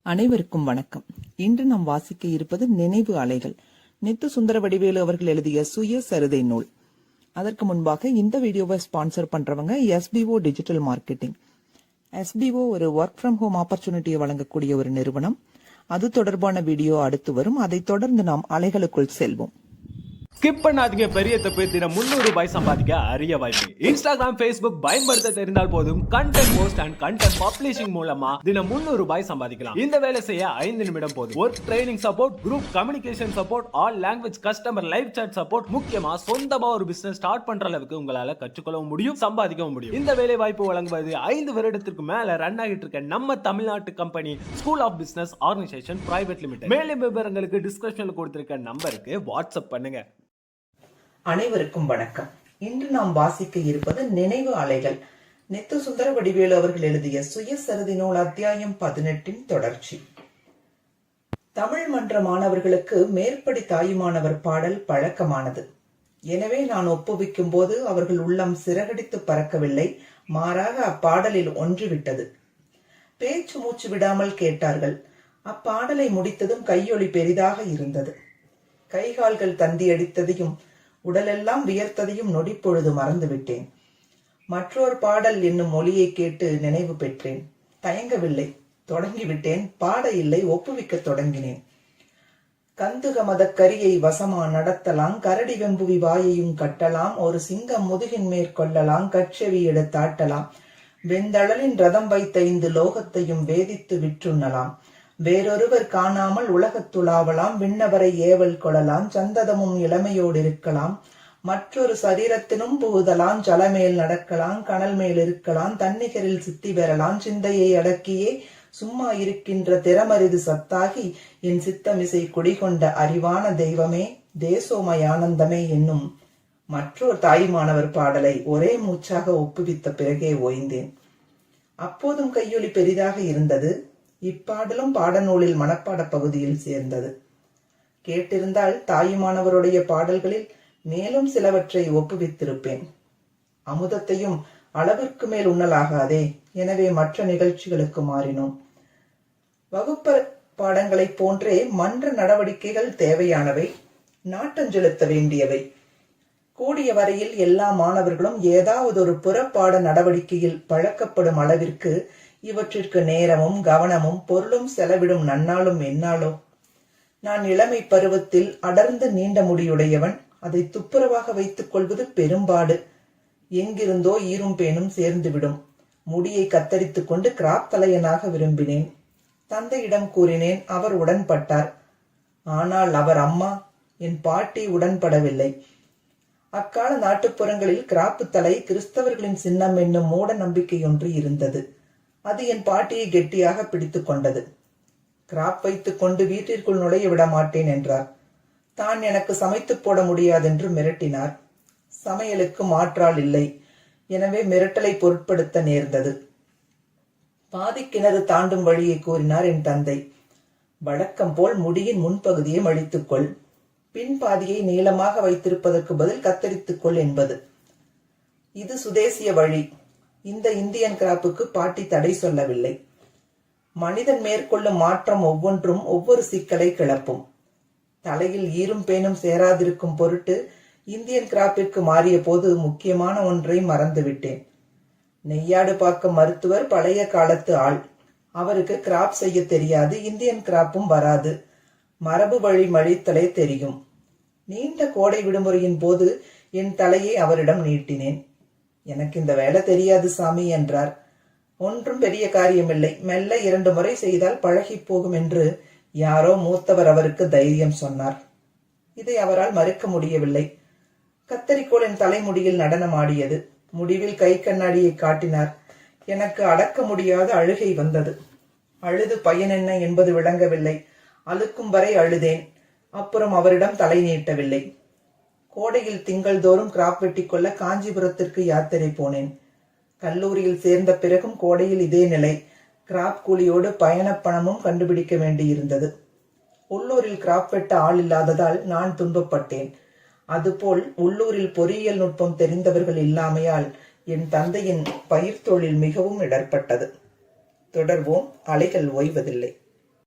அனைவருக்கும் வணக்கம். இன்று நாம் வாசிக்க இருப்பது நினைவு அலைகள். நித்து சுந்தர வடிவேலு அவர்கள் எழுதிய சுயசரிதை நூல். அதற்கு முன்பாக இந்த வீடியோவை ஸ்பான்சர் பண்றவங்க SBO டிஜிட்டல் மார்க்கெட்டிங். SBO ஒரு ஒர்க் ஃப்ரம் ஹோம் ஆப்பர்ச்சுனிட்டியை வழங்கக்கூடிய ஒரு நிறுவனம். அது தொடர்பான வீடியோ அடுத்து வரும். அதை தொடர்ந்து நாம் அலைகளுக்குள் செல்வோம். ஸ்கிப் பண்ணாதீங்க. பெரிய தப்பு. தினம் 300 ரூபாய் சம்பாதிக்க அரிய வாய்ப்பு. இன்ஸ்டாகிராம், Facebook பயன்படுத்த தெரிந்தால் போதும். Content post and content publishing மூலமா தினம் 300 ரூபாய் சம்பாதிக்கலாம். இந்த வேலை செய்ய 5 நிமிடம் போதும். Work training support, group communication support, all language customer live chat support, முக்கியமா சொந்தமா ஒரு பிசினஸ் ஸ்டார்ட் பண்ற அளவுக்கு உங்களால கற்றுக்கொள்ளவும் முடியும், சம்பாதிக்கவும் முடியும். இந்த வேலை வாய்ப்பு வழங்குவது 5 வருடத்திற்கு மேல ரன் ஆகிட்டு இருக்க நம்ம தமிழ்நாட்டு company school of business organisation private limited. மேலும் விவரங்களுக்கு டிஸ்கிரிப்ஷன்ல கொடுத்திருக்க நம்பருக்கு வாட்ஸ்அப் பண்ணுங்க. அனைவருக்கும் வணக்கம். இன்று நாம் வாசிக்க இருப்பது நினைவு அலைகள். நித்து சுந்தர வடிவேலு அவர்கள் எழுதிய சுயசரிதை நூல் அத்தியாயம் 18 தொடர்ச்சி. தமிழ் மன்ற மாணவர்களுக்கு மேற்படி தாயுமானவர் பாடல் பழக்கமானது. எனவே நான் ஒப்புவிக்கும் போது அவர்கள் உள்ளம் சிறகடித்து பறக்கவில்லை, மாறாக அப்பாடலில் ஒன்றிவிட்டது. பேச்சு மூச்சு விடாமல் கேட்டார்கள். அப்பாடலை முடித்ததும் கையொலி பெரிதாக இருந்தது. கைகால்கள் தந்தி அடித்ததையும் உடலெல்லாம் வியர்த்ததையும் நொடிப்பொழுது மறந்துவிட்டேன். மற்றொரு பாடல் என்னும் மொழியை கேட்டு நினைவு பெற்றேன். தயங்கவில்லை, தொடங்கிவிட்டேன். பாட இல்லை, ஒப்புவிக்க தொடங்கினேன். கந்துகமத கரியை வசமா நடத்தலாம், கரடி வெம்புவி வாயையும் கட்டலாம், ஒரு சிங்கம் முதுகின் மேற்கொள்ளலாம், கட்செவி எடுத்தாட்டலாம், வெந்தழலின் ரதம் வைத்த 5 லோகத்தையும் வேதித்து விற்றுண்ணலாம், வேறொருவர் காணாமல் உலகத்துளாவலாம், விண்ணவரை ஏவல் கொள்ளலாம், சந்ததமும் இளமையோடு இருக்கலாம், மற்றொரு சரீரத்தினும் புகுதலாம், ஜலமேல் நடக்கலாம், கனல் மேல் இருக்கலாம், தன்னிகரில் சித்தி பெறலாம், சிந்தையை அடக்கியே சும்மா இருக்கின்ற திறமரிது சத்தாகி என் சித்தமிசை குடிகொண்ட அறிவான தெய்வமே, தேசோமயானந்தமே என்னும் மற்றொரு தாய்மானவர் பாடலை ஒரே மூச்சாக ஒப்புவித்த பிறகே ஓய்ந்தேன். அப்போதும் கையொலி பெரிதாக இருந்தது. இப்பாடலும் பாடநூலில் மனப்பாட பகுதியில் சேர்ந்தது. கேட்டிருந்தால் தாயுமானவருடைய பாடல்களில் மேலும் சிலவற்றை ஒப்புவித்திருப்பேன். அமுதத்தையும் அளவிற்கு மேல் உண்ணலாகாதே, எனவே மற்ற நிகழ்ச்சிகளுக்கு மாறினோம். வகுப்பு பாடங்களைப் போன்றே மன்ற நடவடிக்கைகள் தேவையானவை, நாட்டஞ்செலுத்த வேண்டியவை. கூடிய வரையில் எல்லா மாணவர்களும் ஏதாவது ஒரு புறப்பாட நடவடிக்கையில் பழக்கப்படும் அளவிற்கு இவற்றிற்கு நேரமும் கவனமும் பொருளும் செலவிடும் நன்னாலும் என்னாலோ. நான் இளமை பருவத்தில் அடர்ந்து நீண்ட முடியுடையவன். அதை துப்புரவாக வைத்துக் கொள்வது பெரும்பாடு. எங்கிருந்தோ ஈரும் பேனும் சேர்ந்துவிடும். முடியை கத்தரித்துக் கொண்டு கிராப் தலையனாக விரும்பினேன். தந்தையிடம் கூறினேன். அவர் உடன்பட்டார். ஆனால் அவர் அம்மா, என் பாட்டி உடன்படவில்லை. அக்கால நாட்டுப்புறங்களில் கிராப்பு தலை கிறிஸ்தவர்களின் சின்னம் என்னும் மூட நம்பிக்கை ஒன்று இருந்தது. அது என் பாட்டியை கெட்டியாக பிடித்துக் கொண்டது. கிராப் வைத்துக் கொண்டு வீட்டிற்குள் நுழைய விட மாட்டேன் என்றார். தான் எனக்கு சமைத்து போட முடியாதென்று மிரட்டினார். சமையலுக்கு மாற்றால் இல்லை, எனவே மிரட்டலை பொருட்படுத்த நேர்ந்தது. பாதி கிணறு தாண்டும் வழியை கூறினார் என் தந்தை. வழக்கம் போல் முடியின் முன்பகுதியை மழித்துக்கொள், பின் பாதியை நீளமாக வைத்திருப்பதற்கு பதில் கத்தரித்துக்கொள் என்பது. இது சுதேசிய வழி. இந்த இந்தியன் கிராப்புக்கு பாட்டி தடை சொல்லவில்லை. மனிதன் மேற்கொள்ளும் மாற்றம் ஒவ்வொன்றும் ஒவ்வொரு சிக்கலை கிளப்பும். தலையில் ஈரும் பேனும் சேராதிருக்கும் பொருட்டு இந்தியன் கிராப்பிற்கு மாறிய போது முக்கியமான ஒன்றை மறந்துவிட்டேன். நெய்யாடு பாக்கம் மருத்துவர் பழைய காலத்து ஆள். அவருக்கு கிராப் செய்ய தெரியாது, இந்தியன் கிராப்பும் வராது. மரபு வழி மழித்தலே தெரியும். நீண்ட கோடை விடுமுறையின் போது என் தலையை அவரிடம் நீட்டினேன். எனக்கு இந்த வேலை தெரியாது சாமி என்றார். ஒன்றும் பெரிய காரியமில்லை, மெல்ல 2 முறை செய்தால் பழகி போகும் என்று யாரோ மூத்தவர் அவருக்கு தைரியம் சொன்னார். இதை அவரால் மறுக்க முடியவில்லை. கத்தரிக்கோள் என் தலைமுடியில் நடனம் ஆடியது. முடிவில் கை கண்ணாடியை காட்டினார். எனக்கு அடக்க முடியாத அழுகை வந்தது. அழுது பயன் என்ன என்பது விளங்கவில்லை. அழுக்கும் வரை அழுதேன். அப்புறம் அவரிடம் தலை நீட்டவில்லை. கோடையில் திங்கள் தோறும் கிராப் வெட்டி கொள்ள காஞ்சிபுரத்திற்கு யாத்திரை போனேன். கல்லூரியில் சேர்ந்த பிறகும் கோடையில் இதே நிலை. கிராப் கூலியோடு பயணப் பணமும் கண்டுபிடிக்க வேண்டியிருந்தது. உள்ளூரில் கிராப் வெட்ட ஆள் இல்லாததால் நான் துன்பப்பட்டேன். அதுபோல் உள்ளூரில் பொறியியல் நுட்பம் தெரிந்தவர்கள் இல்லாமையால் என் தந்தையின் பயிர் தொழில் மிகவும் இடர்பட்டது. தொடர்வோம். அலைகள் ஓய்வதில்லை.